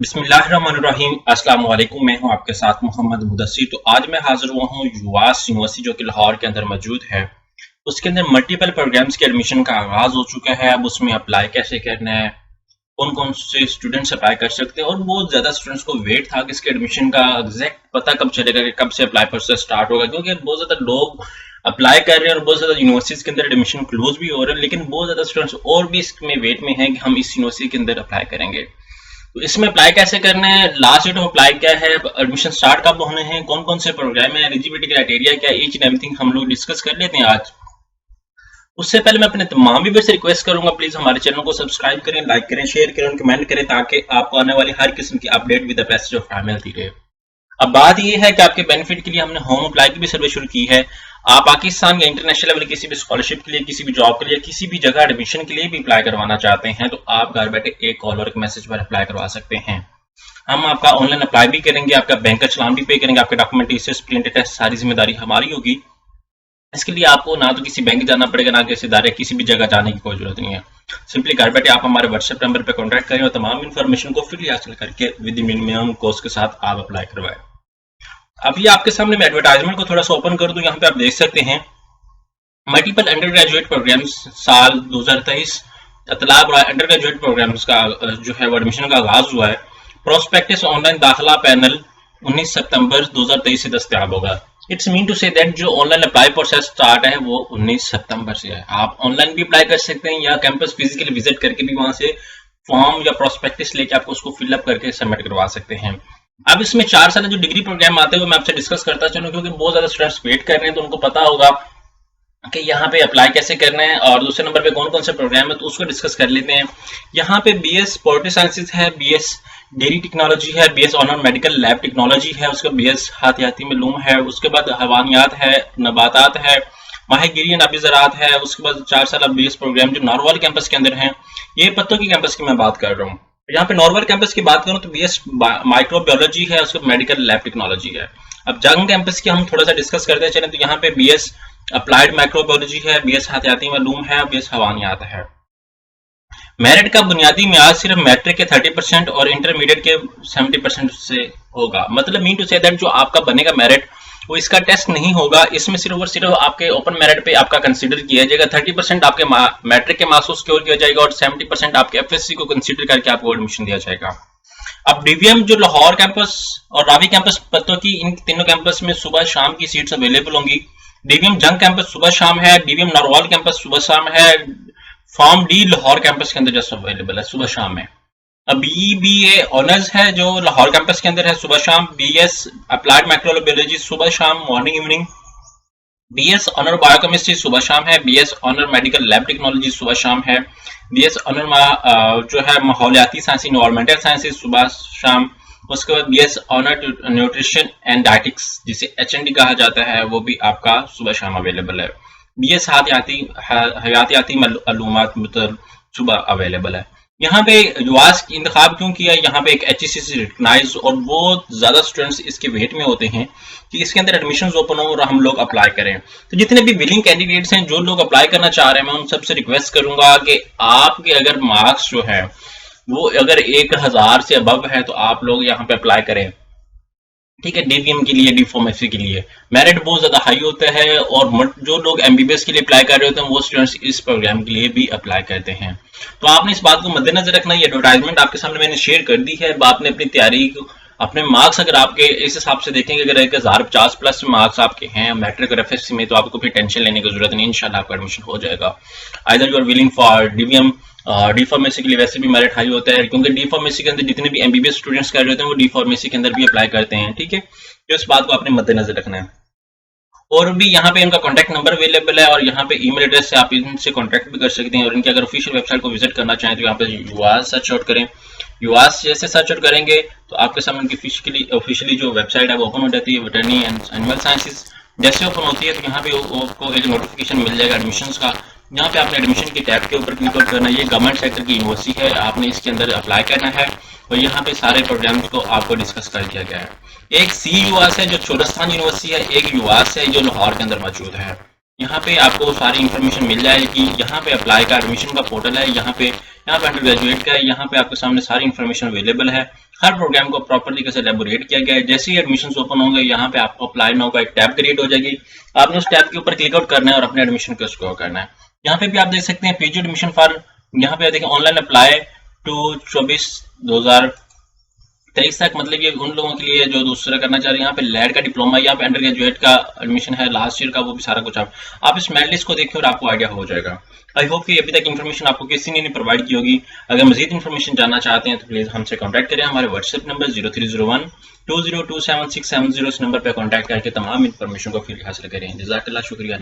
बिस्मिल्लाहिर्रहमानिर्रहीम। अस्सलाम वालेकुम। मैं हूं आपके साथ मोहम्मद मुदस्सिर। तो आज मैं हाजिर हुआ हूं युवास यूनिवर्सिटी जो कि लाहौर के अंदर मौजूद है। उसके अंदर मल्टीपल प्रोग्राम्स के एडमिशन का आगाज हो चुका है। अब उसमें अप्लाई कैसे करना है, कौन कौन से स्टूडेंट्स अप्लाई कर सकते हैं, और बहुत ज्यादा स्टूडेंट्स को वेट था कि इसके एडमिशन का एग्जैक्ट पता कब चलेगा कि कब से अप्लाई प्रोसेस स्टार्ट होगा, क्योंकि बहुत ज्यादा लोग अप्लाई कर रहे हैं और बहुत ज्यादा यूनिवर्सिटीज के अंदर एडमिशन क्लोज भी हो रहे हैं, लेकिन बहुत ज्यादा स्टूडेंट्स और भी इसमें वेट में हैं कि हम इस यूनिवर्सिटी के अंदर अप्लाई करेंगे। तो इसमें अप्लाई कैसे करना है, लास्ट डेट ऑफ अप्लाई क्या है, एडमिशन स्टार्ट कब होने हैं, कौन कौन से प्रोग्राम है, एलिजिबिलिटी क्राइटेरिया क्या है, ईच एंड एवरीथिंग हम लोग डिस्कस कर लेते हैं आज। उससे पहले मैं अपने तमाम व्यूअर्स से रिक्वेस्ट करूंगा, प्लीज हमारे चैनल को सब्सक्राइब करें, लाइक करें, शेयर करें और कमेंट करें, ताकि आपको आने वाली हर किस्म की update with the passage of time मिलती रहे। अब बात यह है कि आपके बेनिफिट के लिए हमने होम अप्लाई की भी सर्विस शुरू की है। आप पाकिस्तान या इंटरनेशनल लेवल किसी भी स्कॉलरशिप के लिए, किसी भी जॉब के लिए, किसी भी जगह एडमिशन के लिए भी अप्लाई करवाना चाहते हैं, तो आप घर बैठे एक कॉल और एक मैसेज पर अप्लाई करवा सकते हैं। हम आपका ऑनलाइन अप्लाई भी करेंगे, आपका बैंक का चालान भी पे करेंगे, आपके डॉक्यूमेंटेशन प्रिंट टेस्ट सारी जिम्मेदारी हमारी होगी। इसके लिए आपको ना तो किसी बैंक जाना पड़ेगा, ना किसी इदारे किसी भी जगह जाने की कोई जरूरत नहीं है। सिंपली घर बैठे आप हमारे व्हाट्सएप नंबर पर कॉन्टैक्ट करें और तमाम इन्फॉर्मेशन को फ्री हासिल करके विद मिनिमम कॉस्ट के साथ आप अप्लाई करवाएं। अभी आपके सामने मैं एडवर्टाइजमेंट को थोड़ा सा ओपन कर दूं। यहाँ पे आप देख सकते हैं मल्टीपल अंडर ग्रेजुएट प्रोग्राम्स साल 2023 तलाब अंडर ग्रेजुएट प्रोग्राम्स का जो है वो एडमिशन का आगाज हुआ है। प्रोस्पेक्टस ऑनलाइन दाखिला पैनल 19 सितंबर 2023 से दस्तयाब होगा। It's mean to say that जो ऑनलाइन अप्लाई प्रोसेस स्टार्ट है वो 19 सितंबर से है। आप ऑनलाइन भी अप्लाई कर सकते हैं या कैंपस फिजिकली विजिट करके भी वहां से फॉर्म या प्रोस्पेक्टस लेके आप उसको फिलअप करके सबमिट करवा सकते हैं। अब इसमें 4 साल जो डिग्री प्रोग्राम आते हैं वो मैं आपसे डिस्कस करता चलूं, क्योंकि बहुत ज्यादा स्टूडेंट्स वेट कर रहे हैं, तो उनको पता होगा कि यहाँ पे अप्लाई कैसे करना है और दूसरे नंबर पे कौन कौन से प्रोग्राम है, तो उसको डिस्कस कर लेते हैं। यहाँ पे बीएस पोल्ट्री साइंसेज है, बीएस डेयरी टेक्नोलॉजी है, BS honour medical lab technology है, उसका बीएस हाथियाती मालूम है, उसके बाद हवानियात है, नबातात है, माहिगिरी नाबी ज़राअत है, उसके बाद 4 साल बीएस प्रोग्राम जो नॉर्वल कैंपस के अंदर है। ये पत्तों की कैंपस की मैं बात कर रहा हूँ। यहाँ पे नॉर्वल कैंपस की बात करूँ तो बीएस माइक्रोबायोलॉजी है, उसका मेडिकल लैब टेक्नोलॉजी है। अब जंग कैंपस की हम थोड़ा सा डिस्कस करते चलें तो यहाँ पे बीएस अप्लाइड माइक्रोबायोलॉजी है, बीएस हाथियाती मालूम है, बीएस हवानियात है। मेरिट का बुनियादी म्यार सिर्फ मैट्रिक के 30% और इंटरमीडिएट के 70% से होगा। मतलब मीन टू से दैट जो आपका बनेगा मेरिट वो इसका टेस्ट नहीं होगा, इसमें सिर्फ और सिर्फ आपके ओपन मेरिट पे आपका कंसीडर किया जाएगा। 30% आपके मैट्रिक के मार्क्स को स्कोर किया जाएगा और 70% आपके एफएससी को कंसीडर करके आपको एडमिशन दिया जाएगा। अब डीवीएम जो लाहौर कैंपस और रावी कैंपस पत्तों की, इन तीनों कैंपस में सुबह शाम की सीट्स अवेलेबल होंगी। डीवीएम जंग कैंपस सुबह शाम है, डीवीएम नरवाल कैंपस सुबह शाम है, फॉर्म डी लाहौर कैंपस के अंदर जस्ट अवेलेबल है सुबह शाम में। अब बीए ऑनर्स है जो लाहौर कैंपस के अंदर है सुबह शाम, बीएस अप्लाइड माइक्रोबायोलॉजी सुबह शाम morning evening, BS honour biochemistry सुबह शाम है, BS honour medical lab technology सुबह शाम है, बीएस ऑनर जो है माहौलियाती साइंस इन्वायरमेंटल साइंसेज सुबह शाम, उसके बाद BS honour nutrition and dietetics जिसे एचएनडी कहा जाता है वो भी आपका सुबह शाम अवेलेबल है। बीएस हयातियाती मालूमात सुबह अवेलेबल है। यहाँ पे युवास की इंतखाब क्यों किया, यहाँ पे एक एचईसी से रिकग्नाइज और बहुत ज्यादा स्टूडेंट्स इसके वेट में होते हैं कि इसके अंदर एडमिशंस ओपन हो और हम लोग अप्लाई करें। तो जितने भी विलिंग कैंडिडेट्स हैं, जो लोग अप्लाई करना चाह रहे हैं, मैं उन सबसे रिक्वेस्ट करूंगा कि आपके अगर मार्क्स जो है वो अगर 1000 से अबव है तो आप लोग यहाँ पे अप्लाई करें, ठीक है। डीवीएम के लिए, डी फार्मेसी के लिए मेरिट बहुत ज्यादा हाई होता है और जो लोग एमबीबीएस के लिए अप्लाई कर रहे होते हैं वो स्टूडेंट्स इस प्रोग्राम के लिए भी अप्लाई करते हैं। तो आपने इस बात को मद्देनजर रखना। ये एडवर्टाइजमेंट आपके सामने मैंने शेयर कर दी है। आपने अपनी तैयारी को, अपने मार्क्स अगर आपके इस हिसाब से देखेंगे, अगर 1050 प्लस मार्क्स आपके हैं मैट्रिक और एफएससी में, तो आपको फिर टेंशन लेने की जरूरत नहीं, इंशाल्लाह आपका एडमिशन हो जाएगा। Either you are willing for DVM, D pharmacy के लिए वैसे भी मेरिट हाई होता है, क्योंकि डी फार्मेसी के अंदर जितने भी एमबीबीएस स्टूडेंट्स कर रहे होते हैं वो डी फार्मेसी के अंदर भी अप्लाई करते हैं, ठीक है। तो इस बात को आपने मद्देनजर रखना है। और भी यहाँ पे इनका कॉन्टैक्ट नंबर अवेलेबल है और यहाँ पे ईमेल एड्रेस से आप इनसे कॉन्टैक्ट भी कर सकते हैं। और इनकी अगर ऑफिशियल वेबसाइट को विजिट करना चाहें तो यहाँ पे युवास सर्च आउट करें। युवास जैसे सर्च आउट करेंगे तो आपके सामने उनकी ऑफिशियली जो वेबसाइट है वो ओपन हो जाती है, वेटरनरी एंड एनिमल साइंसेज। जैसे ओपन होती है तो यहाँ पे आपको एक नोटिफिकेशन मिल जाएगा एडमिशंस का। यहाँ पे आपने एडमिशन की टैब के ऊपर क्लिक आउट करना है। ये गवर्नमेंट सेक्टर की यूनिवर्सिटी है, आपने इसके अंदर अप्लाई करना है और यहाँ पे सारे प्रोग्राम्स को आपको डिस्कस कर दिया गया है। एक सी युवास है जो चोरस्तान यूनिवर्सिटी है, एक युवास है जो लाहौर के अंदर मौजूद है। यहाँ पे आपको सारी इन्फॉर्मेशन मिल जाएगी। यहाँ पे अप्लाई का एडमिशन का पोर्टल है, यहाँ पे अंडर ग्रेजुएट का है, यहाँ पे आपके सामने सारी इन्फॉर्मेशन अवेलेबल है। हर प्रोग्राम को प्रॉपर तरीके से एलेबोरेट किया गया है। जैसे ही एडमिशन ओपन होंगे, यहाँ पे आपको अप्लाई नाउ का एक टैब क्रिएट हो जाएगी। आपने उस टैब के ऊपर क्लिक आउट करना है और अपने एडमिशन को स्कोर करना है। यहाँ पे भी आप देख सकते हैं पीजी एडमिशन फॉर, यहाँ पे देखें ऑनलाइन अप्लाई टू 24/2023 तक, मतलब ये उन लोगों के लिए जो दूसरा करना चाह रहे हैं। यहाँ पे लैड का डिप्लोमा, यहाँ पे अंडर ग्रेजुएट का एडमिशन है लास्ट ईयर का, वो भी सारा कुछ आप इस मेरिट लिस्ट को देखिए और आपको आइडिया हो जाएगा। आई होप कि अभी तक इन्फॉर्मेशन आपको किसी ने नहीं प्रोवाइड की होगी। अगर मजीद इन्फॉर्मेशन जानना चाहते हैं तो प्लीज हमसे कॉन्टैक्ट करें। हमारे व्हाट्सएप नंबर 0301202767 इस नंबर पर कॉन्टैक्ट करके तमाम इन्फॉर्मेशन को फिर हासिल करें। जज़ाकल्लाह, शुक्रिया।